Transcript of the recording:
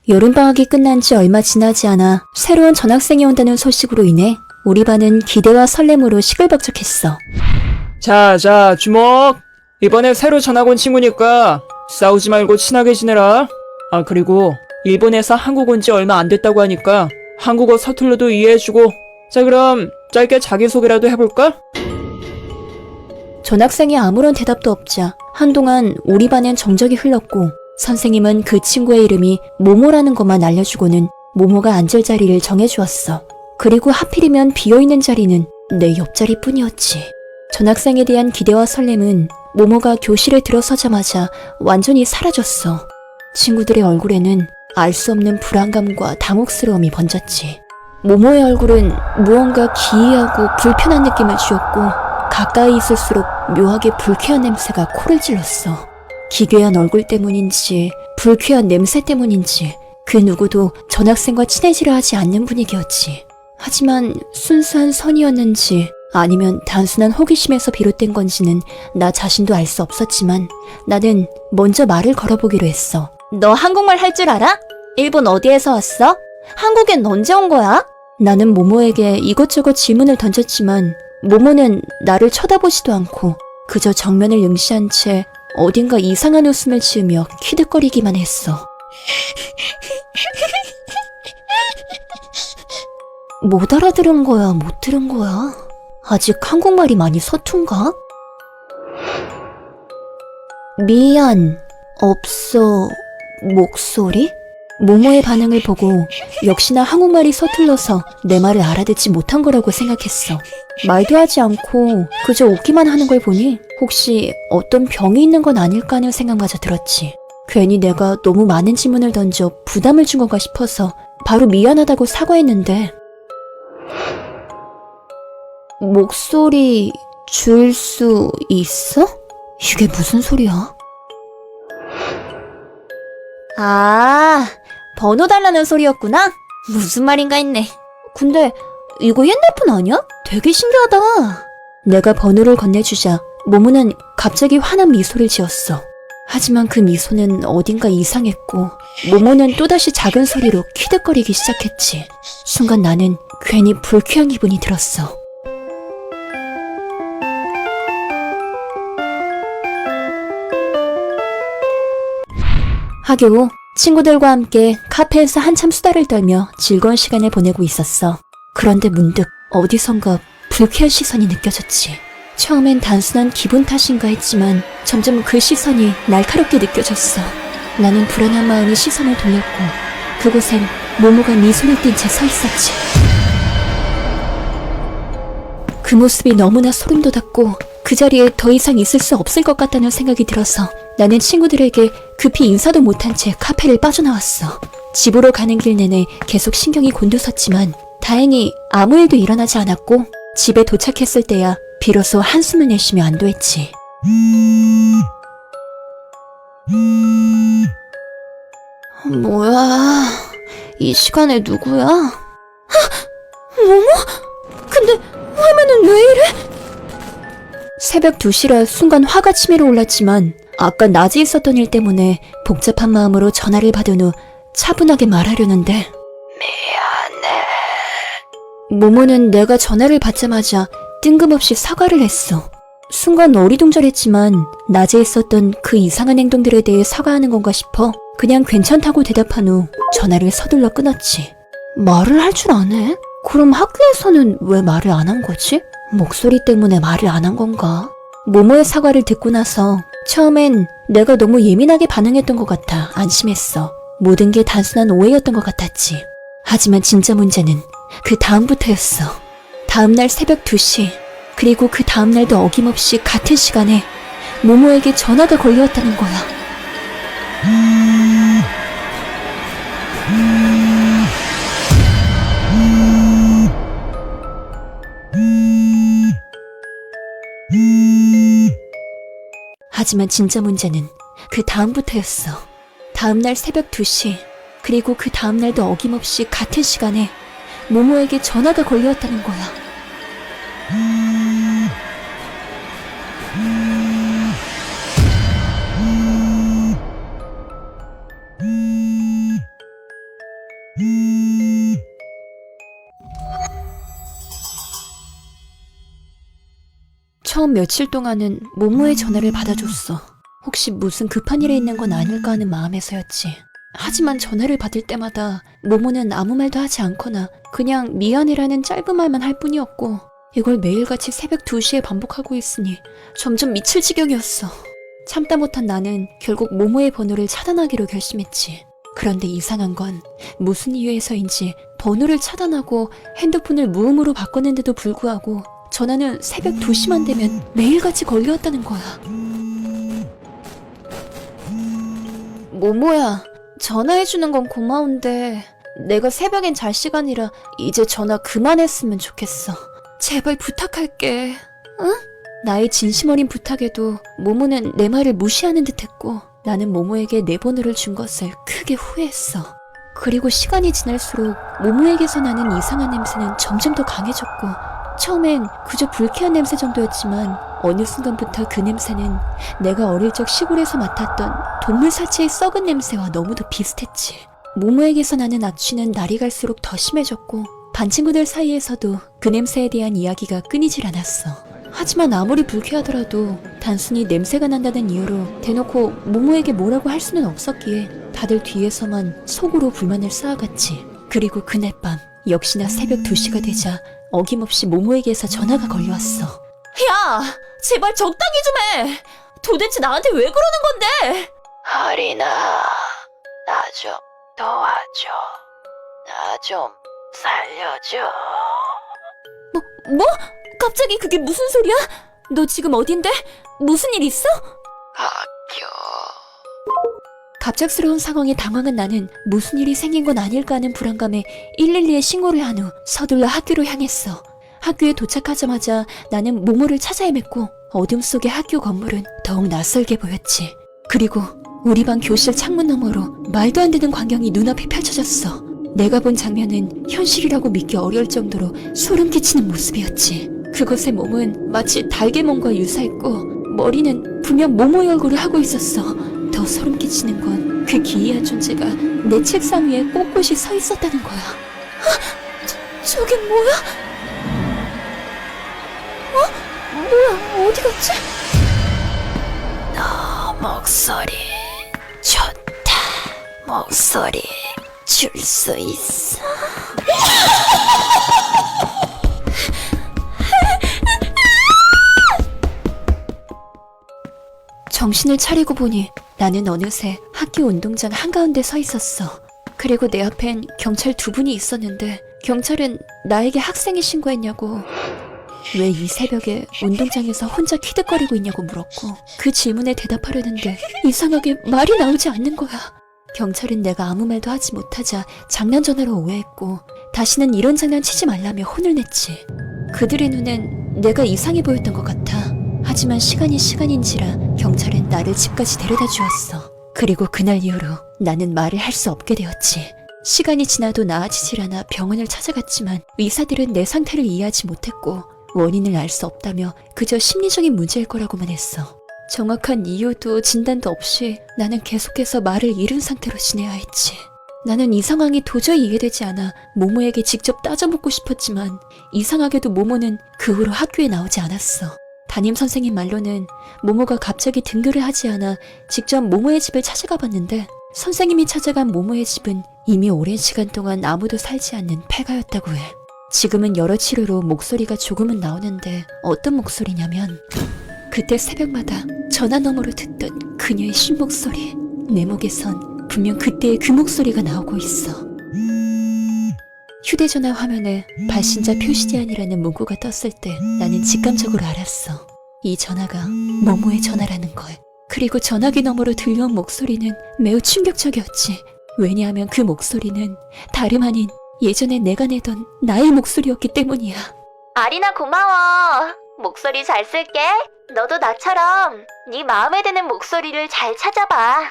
여름방학이 끝난 지 얼마 지나지 않아 새로운 전학생이 온다는 소식으로 인해 우리 반은 기대와 설렘으로 시끌벅적했어. 자, 주목! 이번에 새로 전학 온 친구니까 싸우지 말고 친하게 지내라. 아, 그리고 일본에서 한국 온 지 얼마 안 됐다고 하니까 한국어 서툴러도 이해해주고. 자, 그럼 짧게 자기소개라도 해볼까? 전학생이 아무런 대답도 없자 한동안 우리 반엔 정적이 흘렀고 선생님은 그 친구의 이름이 모모라는 것만 알려주고는 모모가 앉을 자리를 정해주었어. 그리고 하필이면 비어있는 자리는 내 옆자리뿐이었지. 전학생에 대한 기대와 설렘은 모모가 교실에 들어서자마자 완전히 사라졌어. 친구들의 얼굴에는 알 수 없는 불안감과 당혹스러움이 번졌지. 모모의 얼굴은 무언가 기이하고 불편한 느낌을 주었고 가까이 있을수록 묘하게 불쾌한 냄새가 코를 찔렀어. 기괴한 얼굴 때문인지 불쾌한 냄새 때문인지 그 누구도 전학생과 친해지려 하지 않는 분위기였지. 하지만 순수한 선이었는지 아니면 단순한 호기심에서 비롯된 건지는 나 자신도 알 수 없었지만 나는 먼저 말을 걸어보기로 했어. 너 한국말 할 줄 알아? 일본 어디에서 왔어? 한국엔 언제 온 거야? 나는 모모에게 이것저것 질문을 던졌지만 모모는 나를 쳐다보지도 않고 그저 정면을 응시한 채 어딘가 이상한 웃음을 지으며 키득거리기만 했어. 못 알아들은 거야, 못 들은 거야? 아직 한국말이 많이 서툰가? 미안, 없어, 목소리? 모모의 반응을 보고 역시나 한국말이 서툴러서 내 말을 알아듣지 못한 거라고 생각했어. 말도 하지 않고 그저 웃기만 하는 걸 보니 혹시 어떤 병이 있는 건 아닐까 하는 생각마저 들었지. 괜히 내가 너무 많은 질문을 던져 부담을 준 건가 싶어서 바로 미안하다고 사과했는데 목소리 줄 수 있어? 이게 무슨 소리야? 아, 번호 달라는 소리였구나? 무슨 말인가 했네. 근데 이거 옛날 폰 아니야? 되게 신기하다. 내가 번호를 건네주자 모모는 갑자기 환한 미소를 지었어. 하지만 그 미소는 어딘가 이상했고 모모는 또다시 작은 소리로 키득거리기 시작했지. 순간 나는 괜히 불쾌한 기분이 들었어. 하교 후 친구들과 함께 카페에서 한참 수다를 떨며 즐거운 시간을 보내고 있었어. 그런데 문득 어디선가 불쾌한 시선이 느껴졌지. 처음엔 단순한 기분 탓인가 했지만 점점 그 시선이 날카롭게 느껴졌어. 나는 불안한 마음이 시선을 돌렸고 그곳엔 모모가 미소를 띤 채 서 있었지. 그 모습이 너무나 소름 돋았고 그 자리에 더 이상 있을 수 없을 것 같다는 생각이 들어서 나는 친구들에게 급히 인사도 못한 채 카페를 빠져나왔어. 집으로 가는 길 내내 계속 신경이 곤두섰지만 다행히 아무 일도 일어나지 않았고 집에 도착했을 때야 비로소 한숨을 내쉬며 안도했지. 뭐야, 이 시간에 누구야? 모모? 근데 화면은 왜 이래? 새벽 2시라 순간 화가 치밀어 올랐지만 아까 낮에 있었던 일 때문에 복잡한 마음으로 전화를 받은 후 차분하게 말하려는데 미안해. 모모는 내가 전화를 받자마자 뜬금없이 사과를 했어. 순간 어리둥절했지만 낮에 있었던 그 이상한 행동들에 대해 사과하는 건가 싶어 그냥 괜찮다고 대답한 후 전화를 서둘러 끊었지. 말을 할 줄 아네? 그럼 학교에서는 왜 말을 안 한 거지? 목소리 때문에 말을 안 한 건가? 모모의 사과를 듣고 나서 처음엔 내가 너무 예민하게 반응했던 것 같아 안심했어. 모든 게 단순한 오해였던 것 같았지. 하지만 진짜 문제는 그 다음부터였어. 다음날 새벽 2시 그리고 그 다음날도 어김없이 같은 시간에 모모에게 전화가 걸려왔다는 거야. 하지만 진짜 문제는 그 다음부터였어. 다음날 새벽 2시 그리고 그 다음날도 어김없이 같은 시간에 모모에게 전화가 걸려왔다는 거야. 처음 며칠 동안은 모모의 전화를 받아줬어. 혹시 무슨 급한 일에 있는 건 아닐까 하는 마음에서였지. 하지만 전화를 받을 때마다 모모는 아무 말도 하지 않거나 그냥 미안해라는 짧은 말만 할 뿐이었고, 이걸 매일같이 새벽 2시에 반복하고 있으니 점점 미칠 지경이었어. 참다 못한 나는 결국 모모의 번호를 차단하기로 결심했지. 그런데 이상한 건 무슨 이유에서인지 번호를 차단하고 핸드폰을 무음으로 바꿨는데도 불구하고 전화는 새벽 2시만 되면 매일같이 걸려왔다는 거야. 모모야, 전화해주는 건 고마운데 내가 새벽엔 잘 시간이라 이제 전화 그만했으면 좋겠어. 제발 부탁할게. 응? 나의 진심 어린 부탁에도 모모는 내 말을 무시하는 듯했고, 나는 모모에게 내 번호를 준 것을 크게 후회했어. 그리고 시간이 지날수록 모모에게서 나는 이상한 냄새는 점점 더 강해졌고, 처음엔 그저 불쾌한 냄새 정도였지만 어느 순간부터 그 냄새는 내가 어릴 적 시골에서 맡았던 동물 사체의 썩은 냄새와 너무도 비슷했지. 모모에게서 나는 악취는 날이 갈수록 더 심해졌고, 반 친구들 사이에서도 그 냄새에 대한 이야기가 끊이질 않았어. 하지만 아무리 불쾌하더라도 단순히 냄새가 난다는 이유로 대놓고 모모에게 뭐라고 할 수는 없었기에 다들 뒤에서만 속으로 불만을 쌓아갔지. 그리고 그날 밤 역시나 새벽 2시가 되자 어김없이 모모에게서 전화가 걸려왔어. 야! 제발 적당히 좀 해! 도대체 나한테 왜 그러는 건데? 하리나, 나 좀 도와줘. 나 좀 살려줘. 뭐? 갑자기 그게 무슨 소리야? 너 지금 어딘데? 무슨 일 있어? 학교. 갑작스러운 상황에 당황한 나는 무슨 일이 생긴 건 아닐까 하는 불안감에 112에 신고를 한 후 서둘러 학교로 향했어. 학교에 도착하자마자 나는 모모를 찾아 헤맸고, 어둠 속의 학교 건물은 더욱 낯설게 보였지. 그리고 우리 반 교실 창문 너머로 말도 안 되는 광경이 눈앞에 펼쳐졌어. 내가 본 장면은 현실이라고 믿기 어려울 정도로 소름 끼치는 모습이었지. 그것의 몸은 마치 달개 몸과 유사했고, 머리는 분명 모모의 얼굴을 하고 있었어. 더 소름 끼치는 건 그 기이한 존재가 내 책상 위에 꼿꼿이 서 있었다는 거야. 저게 뭐야? 뭐야, 어디 갔지? 너 목소리 좋다. 목소리 줄 수 있어. 정신을 차리고 보니 나는 어느새 학교 운동장 한가운데 서 있었어. 그리고 내 앞엔 경찰 2분이 있었는데, 경찰은 나에게 학생이 신고했냐고, 왜 이 새벽에 운동장에서 혼자 키득거리고 있냐고 물었고, 그 질문에 대답하려는데 이상하게 말이 나오지 않는 거야. 경찰은 내가 아무 말도 하지 못하자 장난 전화로 오해했고, 다시는 이런 장난 치지 말라며 혼을 냈지. 그들의 눈엔 내가 이상해 보였던 것 같아. 하지만 시간이 시간인지라 경찰은 나를 집까지 데려다 주었어. 그리고 그날 이후로 나는 말을 할 수 없게 되었지. 시간이 지나도 나아지질 않아 병원을 찾아갔지만 의사들은 내 상태를 이해하지 못했고, 원인을 알 수 없다며 그저 심리적인 문제일 거라고만 했어. 정확한 이유도 진단도 없이 나는 계속해서 말을 잃은 상태로 지내야 했지. 나는 이 상황이 도저히 이해되지 않아 모모에게 직접 따져묻고 싶었지만, 이상하게도 모모는 그 후로 학교에 나오지 않았어. 담임선생님 말로는 모모가 갑자기 등교를 하지 않아 직접 모모의 집을 찾아가 봤는데, 선생님이 찾아간 모모의 집은 이미 오랜 시간 동안 아무도 살지 않는 폐가였다고 해. 지금은 여러 치료로 목소리가 조금은 나오는데, 어떤 목소리냐면 그때 새벽마다 전화 너머로 듣던 그녀의 쉰목소리. 내 목에선 분명 그때의 그 목소리가 나오고 있어. 휴대전화 화면에 발신자 표시 제한이라는 문구가 떴을 때 나는 직감적으로 알았어. 이 전화가 모모의 전화라는 걸. 그리고 전화기 너머로 들려온 목소리는 매우 충격적이었지. 왜냐하면 그 목소리는 다름 아닌 예전에 내가 내던 나의 목소리였기 때문이야. 아리나 고마워. 목소리 잘 쓸게. 너도 나처럼 네 마음에 드는 목소리를 잘 찾아봐.